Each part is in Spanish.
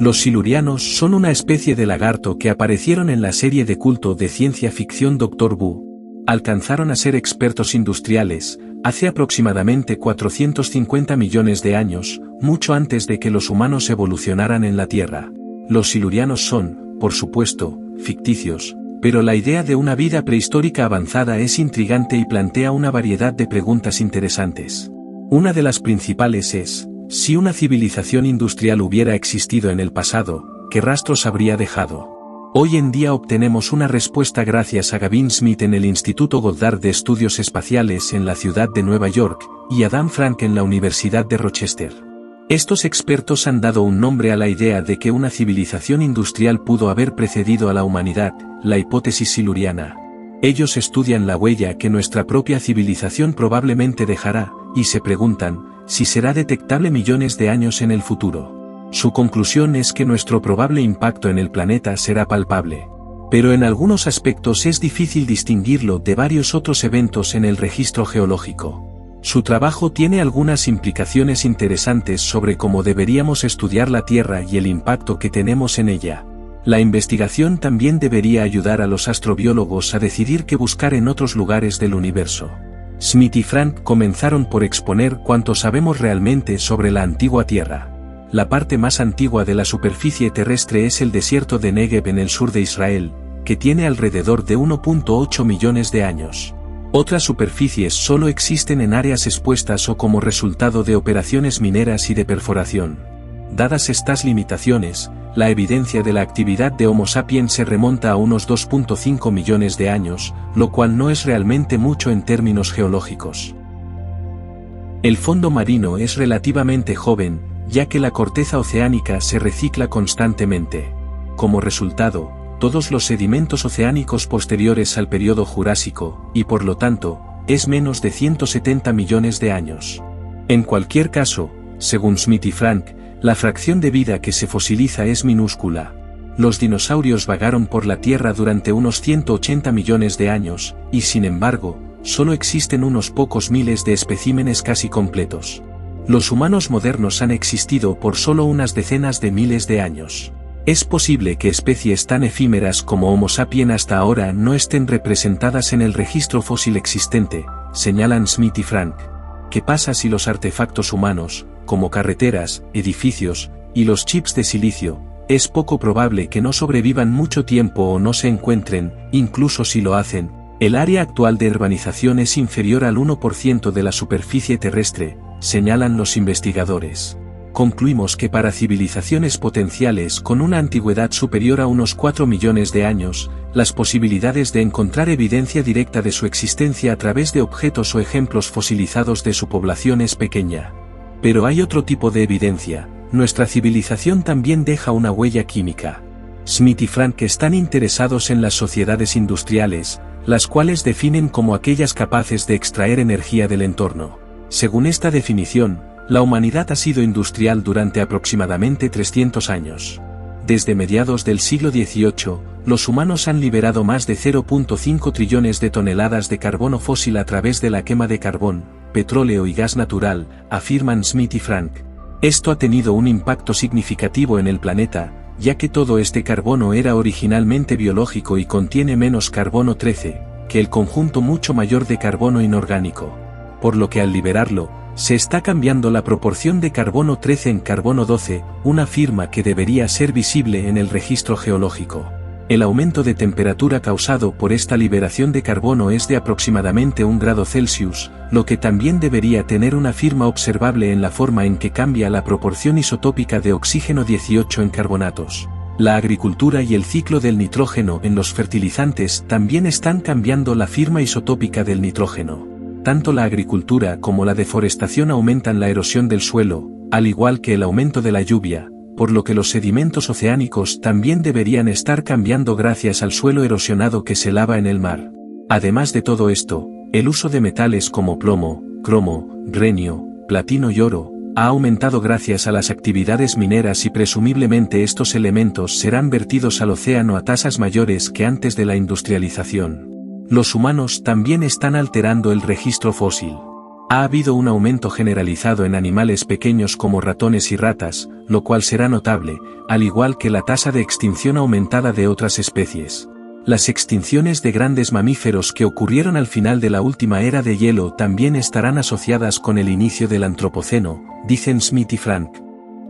Los silurianos son una especie de lagarto que aparecieron en la serie de culto de ciencia ficción Doctor Who. Alcanzaron a ser expertos industriales, hace aproximadamente 450 millones de años, mucho antes de que los humanos evolucionaran en la Tierra. Los silurianos son, por supuesto, ficticios, pero la idea de una vida prehistórica avanzada es intrigante y plantea una variedad de preguntas interesantes. Una de las principales es, si una civilización industrial hubiera existido en el pasado, ¿qué rastros habría dejado? Hoy en día obtenemos una respuesta gracias a Gavin Smith en el Instituto Goddard de Estudios Espaciales en la ciudad de Nueva York, y Adam Frank en la Universidad de Rochester. Estos expertos han dado un nombre a la idea de que una civilización industrial pudo haber precedido a la humanidad, la hipótesis siluriana. Ellos estudian la huella que nuestra propia civilización probablemente dejará, y se preguntan, si será detectable millones de años en el futuro. Su conclusión es que nuestro probable impacto en el planeta será palpable. Pero en algunos aspectos es difícil distinguirlo de varios otros eventos en el registro geológico. Su trabajo tiene algunas implicaciones interesantes sobre cómo deberíamos estudiar la Tierra y el impacto que tenemos en ella. La investigación también debería ayudar a los astrobiólogos a decidir qué buscar en otros lugares del universo. Smith y Frank comenzaron por exponer cuánto sabemos realmente sobre la antigua Tierra. La parte más antigua de la superficie terrestre es el desierto de Negev en el sur de Israel, que tiene alrededor de 1.8 millones de años. Otras superficies solo existen en áreas expuestas o como resultado de operaciones mineras y de perforación. Dadas estas limitaciones, la evidencia de la actividad de Homo sapiens se remonta a unos 2.5 millones de años, lo cual no es realmente mucho en términos geológicos. El fondo marino es relativamente joven, ya que la corteza oceánica se recicla constantemente. Como resultado, todos los sedimentos oceánicos posteriores al período Jurásico, y por lo tanto, es menos de 170 millones de años. En cualquier caso, según Smith y Frank, la fracción de vida que se fosiliza es minúscula. Los dinosaurios vagaron por la Tierra durante unos 180 millones de años, y sin embargo, solo existen unos pocos miles de especímenes casi completos. Los humanos modernos han existido por solo unas decenas de miles de años. Es posible que especies tan efímeras como Homo sapiens hasta ahora no estén representadas en el registro fósil existente, señalan Smith y Frank. ¿Qué pasa si los artefactos humanos, como carreteras, edificios, y los chips de silicio, es poco probable que no sobrevivan mucho tiempo o no se encuentren, incluso si lo hacen? El área actual de urbanización es inferior al 1% de la superficie terrestre, señalan los investigadores. Concluimos que para civilizaciones potenciales con una antigüedad superior a unos 4 millones de años, las posibilidades de encontrar evidencia directa de su existencia a través de objetos o ejemplos fosilizados de su población es pequeña. Pero hay otro tipo de evidencia: nuestra civilización también deja una huella química. Smith y Frank están interesados en las sociedades industriales, las cuales definen como aquellas capaces de extraer energía del entorno. Según esta definición, la humanidad ha sido industrial durante aproximadamente 300 años. Desde mediados del siglo XVIII, los humanos han liberado más de 0.5 trillones de toneladas de carbono fósil a través de la quema de carbón, petróleo y gas natural, afirman Smith y Frank. Esto ha tenido un impacto significativo en el planeta, ya que todo este carbono era originalmente biológico y contiene menos carbono 13, que el conjunto mucho mayor de carbono inorgánico. Por lo que al liberarlo, se está cambiando la proporción de carbono 13 en carbono 12, una firma que debería ser visible en el registro geológico. El aumento de temperatura causado por esta liberación de carbono es de aproximadamente 1 grado Celsius, lo que también debería tener una firma observable en la forma en que cambia la proporción isotópica de oxígeno 18 en carbonatos. La agricultura y el ciclo del nitrógeno en los fertilizantes también están cambiando la firma isotópica del nitrógeno. Tanto la agricultura como la deforestación aumentan la erosión del suelo, al igual que el aumento de la lluvia, por lo que los sedimentos oceánicos también deberían estar cambiando gracias al suelo erosionado que se lava en el mar. Además de todo esto, el uso de metales como plomo, cromo, renio, platino y oro, ha aumentado gracias a las actividades mineras y presumiblemente estos elementos serán vertidos al océano a tasas mayores que antes de la industrialización. Los humanos también están alterando el registro fósil. Ha habido un aumento generalizado en animales pequeños como ratones y ratas, lo cual será notable, al igual que la tasa de extinción aumentada de otras especies. Las extinciones de grandes mamíferos que ocurrieron al final de la última era de hielo también estarán asociadas con el inicio del Antropoceno, dicen Smith y Frank.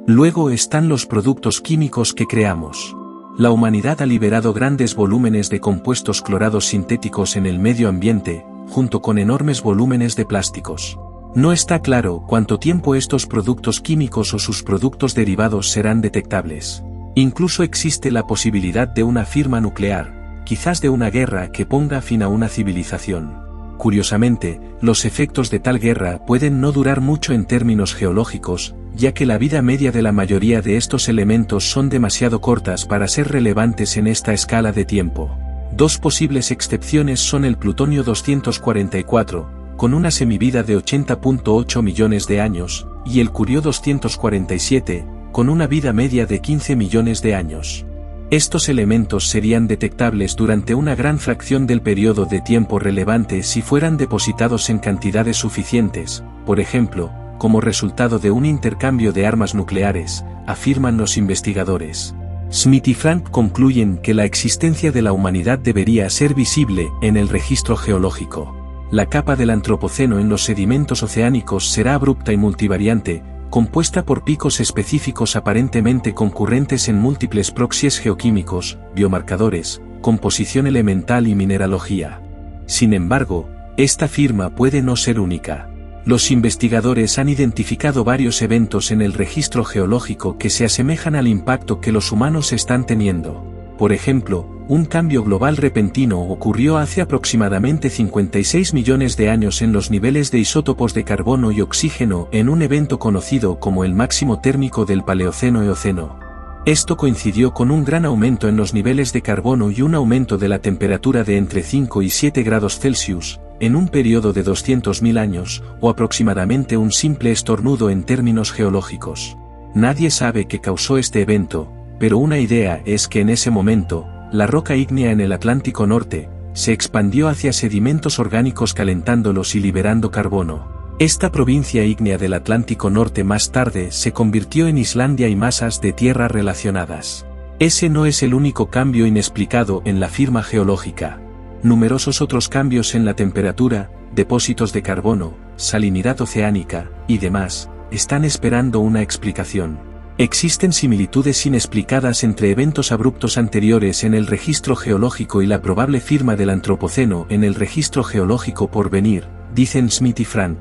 Luego están los productos químicos que creamos. La humanidad ha liberado grandes volúmenes de compuestos clorados sintéticos en el medio ambiente, junto con enormes volúmenes de plásticos. No está claro cuánto tiempo estos productos químicos o sus productos derivados serán detectables. Incluso existe la posibilidad de una firma nuclear, quizás de una guerra que ponga fin a una civilización. Curiosamente, los efectos de tal guerra pueden no durar mucho en términos geológicos, ya que la vida media de la mayoría de estos elementos son demasiado cortas para ser relevantes en esta escala de tiempo. Dos posibles excepciones son el plutonio 244, con una semivida de 80.8 millones de años, y el curio 247, con una vida media de 15 millones de años. Estos elementos serían detectables durante una gran fracción del periodo de tiempo relevante si fueran depositados en cantidades suficientes, por ejemplo, como resultado de un intercambio de armas nucleares, afirman los investigadores. Smith y Frank concluyen que la existencia de la humanidad debería ser visible en el registro geológico. La capa del Antropoceno en los sedimentos oceánicos será abrupta y multivariante, compuesta por picos específicos aparentemente concurrentes en múltiples proxies geoquímicos, biomarcadores, composición elemental y mineralogía. Sin embargo, esta firma puede no ser única. Los investigadores han identificado varios eventos en el registro geológico que se asemejan al impacto que los humanos están teniendo. Por ejemplo, un cambio global repentino ocurrió hace aproximadamente 56 millones de años en los niveles de isótopos de carbono y oxígeno en un evento conocido como el máximo térmico del Paleoceno-Eoceno. Esto coincidió con un gran aumento en los niveles de carbono y un aumento de la temperatura de entre 5 y 7 grados Celsius, en un periodo de 200.000 años, o aproximadamente un simple estornudo en términos geológicos. Nadie sabe qué causó este evento, pero una idea es que en ese momento, la roca ígnea en el Atlántico Norte, se expandió hacia sedimentos orgánicos calentándolos y liberando carbono. Esta provincia ígnea del Atlántico Norte más tarde se convirtió en Islandia y masas de tierra relacionadas. Ese no es el único cambio inexplicado en la firma geológica. Numerosos otros cambios en la temperatura, depósitos de carbono, salinidad oceánica, y demás, están esperando una explicación. Existen similitudes inexplicadas entre eventos abruptos anteriores en el registro geológico y la probable firma del Antropoceno en el registro geológico por venir, dicen Smith y Frank.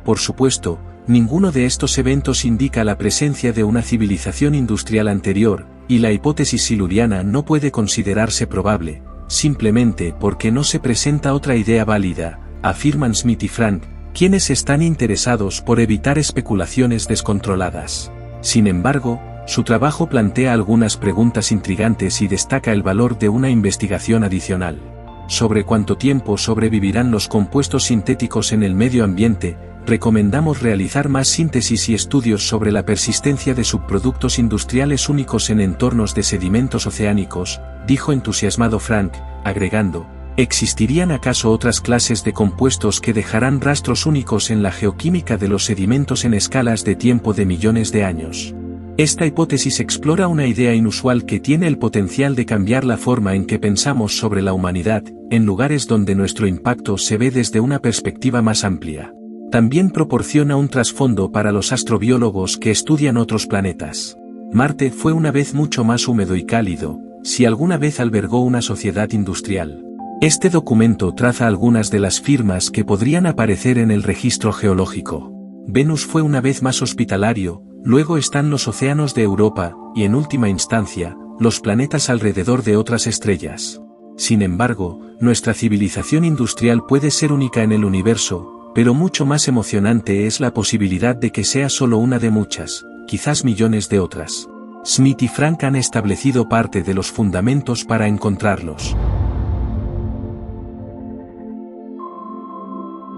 Por supuesto, ninguno de estos eventos indica la presencia de una civilización industrial anterior, y la hipótesis siluriana no puede considerarse probable, simplemente porque no se presenta otra idea válida, afirman Smith y Frank, quienes están interesados por evitar especulaciones descontroladas. Sin embargo, su trabajo plantea algunas preguntas intrigantes y destaca el valor de una investigación adicional. Sobre cuánto tiempo sobrevivirán los compuestos sintéticos en el medio ambiente, recomendamos realizar más síntesis y estudios sobre la persistencia de subproductos industriales únicos en entornos de sedimentos oceánicos, dijo entusiasmado Frank, agregando, ¿existirían acaso otras clases de compuestos que dejarán rastros únicos en la geoquímica de los sedimentos en escalas de tiempo de millones de años? Esta hipótesis explora una idea inusual que tiene el potencial de cambiar la forma en que pensamos sobre la humanidad, en lugares donde nuestro impacto se ve desde una perspectiva más amplia. También proporciona un trasfondo para los astrobiólogos que estudian otros planetas. Marte fue una vez mucho más húmedo y cálido, si alguna vez albergó una sociedad industrial. Este documento traza algunas de las firmas que podrían aparecer en el registro geológico. Venus fue una vez más hospitalario, luego están los océanos de Europa, y en última instancia, los planetas alrededor de otras estrellas. Sin embargo, nuestra civilización industrial puede ser única en el universo, pero mucho más emocionante es la posibilidad de que sea solo una de muchas, quizás millones de otras. Smith y Frank han establecido parte de los fundamentos para encontrarlos.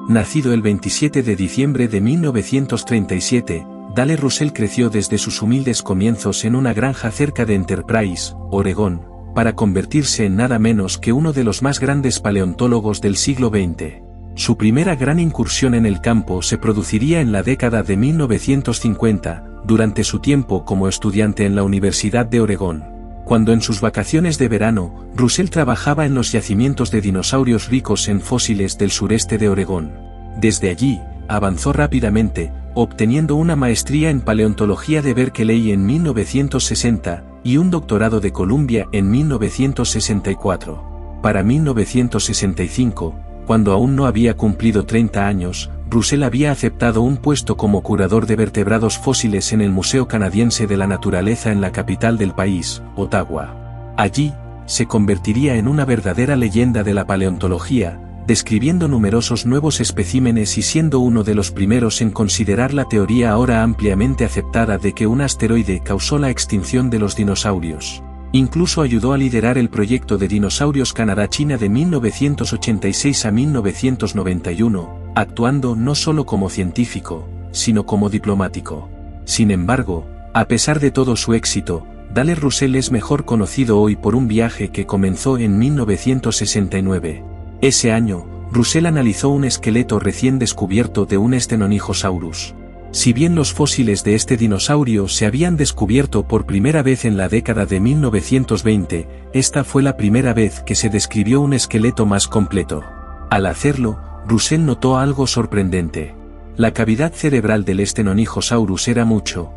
Nacido el 27 de diciembre de 1937, Dale Russell creció desde sus humildes comienzos en una granja cerca de Enterprise, Oregón, para convertirse en nada menos que uno de los más grandes paleontólogos del siglo XX. Su primera gran incursión en el campo se produciría en la década de 1950, durante su tiempo como estudiante en la Universidad de Oregón. Cuando en sus vacaciones de verano, Russell trabajaba en los yacimientos de dinosaurios ricos en fósiles del sureste de Oregón. Desde allí, avanzó rápidamente, obteniendo una maestría en paleontología de Berkeley en 1960, y un doctorado de Columbia en 1964. Para 1965, cuando aún no había cumplido 30 años, Russell había aceptado un puesto como curador de vertebrados fósiles en el Museo Canadiense de la Naturaleza en la capital del país, Ottawa. Allí, se convertiría en una verdadera leyenda de la paleontología, describiendo numerosos nuevos especímenes y siendo uno de los primeros en considerar la teoría ahora ampliamente aceptada de que un asteroide causó la extinción de los dinosaurios. Incluso ayudó a liderar el proyecto de Dinosaurios Canadá-China de 1986 a 1991, actuando no solo como científico, sino como diplomático. Sin embargo, a pesar de todo su éxito, Dale Russell es mejor conocido hoy por un viaje que comenzó en 1969. Ese año, Russell analizó un esqueleto recién descubierto de un Stenonychosaurus. Si bien los fósiles de este dinosaurio se habían descubierto por primera vez en la década de 1920, esta fue la primera vez que se describió un esqueleto más completo. Al hacerlo, Russell notó algo sorprendente. La cavidad cerebral del Stenonychosaurus era mucho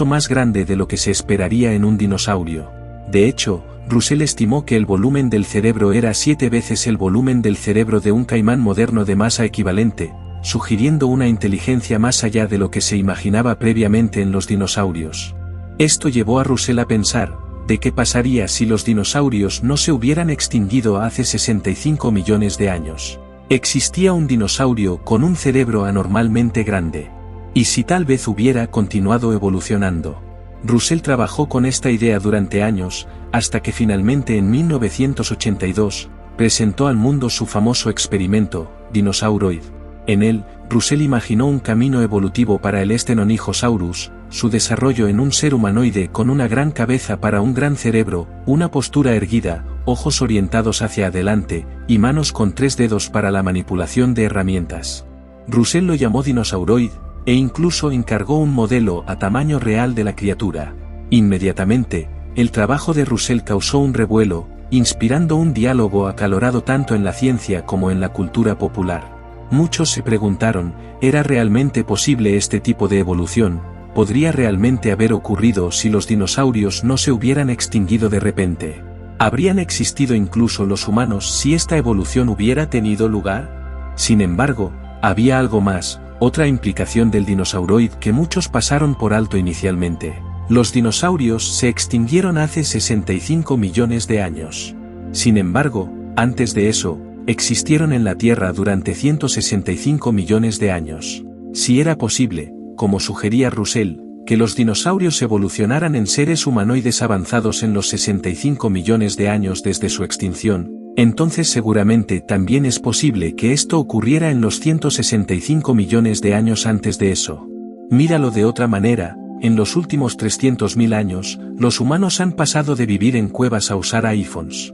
más grande de lo que se esperaría en un dinosaurio. De hecho, Russell estimó que el volumen del cerebro era 7 veces el volumen del cerebro de un caimán moderno de masa equivalente, sugiriendo una inteligencia más allá de lo que se imaginaba previamente en los dinosaurios. Esto llevó a Russell a pensar, ¿de qué pasaría si los dinosaurios no se hubieran extinguido hace 65 millones de años? Existía un dinosaurio con un cerebro anormalmente grande. ¿Y si tal vez hubiera continuado evolucionando? Russell trabajó con esta idea durante años, hasta que finalmente en 1982, presentó al mundo su famoso experimento, Dinosauroid. En él, Russell imaginó un camino evolutivo para el Stenonychosaurus, su desarrollo en un ser humanoide con una gran cabeza para un gran cerebro, una postura erguida, ojos orientados hacia adelante, y manos con 3 dedos para la manipulación de herramientas. Russell lo llamó Dinosauroid, e incluso encargó un modelo a tamaño real de la criatura. Inmediatamente, el trabajo de Russell causó un revuelo, inspirando un diálogo acalorado tanto en la ciencia como en la cultura popular. Muchos se preguntaron, ¿era realmente posible este tipo de evolución? ¿Podría realmente haber ocurrido si los dinosaurios no se hubieran extinguido de repente? ¿Habrían existido incluso los humanos si esta evolución hubiera tenido lugar? Sin embargo, había algo más, otra implicación del dinosauroid que muchos pasaron por alto inicialmente. Los dinosaurios se extinguieron hace 65 millones de años. Sin embargo, antes de eso, existieron en la Tierra durante 165 millones de años. Si era posible, como sugería Russell, que los dinosaurios evolucionaran en seres humanoides avanzados en los 65 millones de años desde su extinción, entonces seguramente también es posible que esto ocurriera en los 165 millones de años antes de eso. Míralo de otra manera, en los últimos 300.000 años, los humanos han pasado de vivir en cuevas a usar iPhones.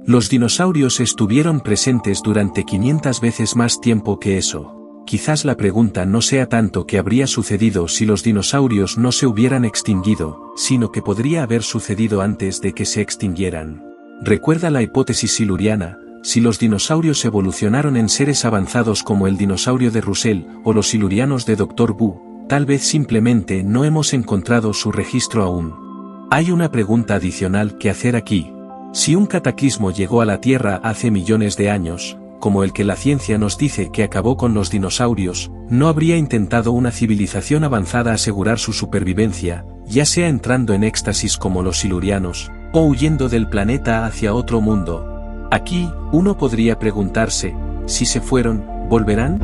Los dinosaurios estuvieron presentes durante 500 veces más tiempo que eso. Quizás la pregunta no sea tanto qué habría sucedido si los dinosaurios no se hubieran extinguido, sino que podría haber sucedido antes de que se extinguieran. Recuerda la hipótesis siluriana, si los dinosaurios evolucionaron en seres avanzados como el dinosaurio de Russell o los silurianos de Dr. Wu, tal vez simplemente no hemos encontrado su registro aún. Hay una pregunta adicional que hacer aquí. Si un cataclismo llegó a la Tierra hace millones de años, como el que la ciencia nos dice que acabó con los dinosaurios, ¿no habría intentado una civilización avanzada asegurar su supervivencia, ya sea entrando en éxtasis como los silurianos, o huyendo del planeta hacia otro mundo? Aquí, uno podría preguntarse, ¿si se fueron, volverán?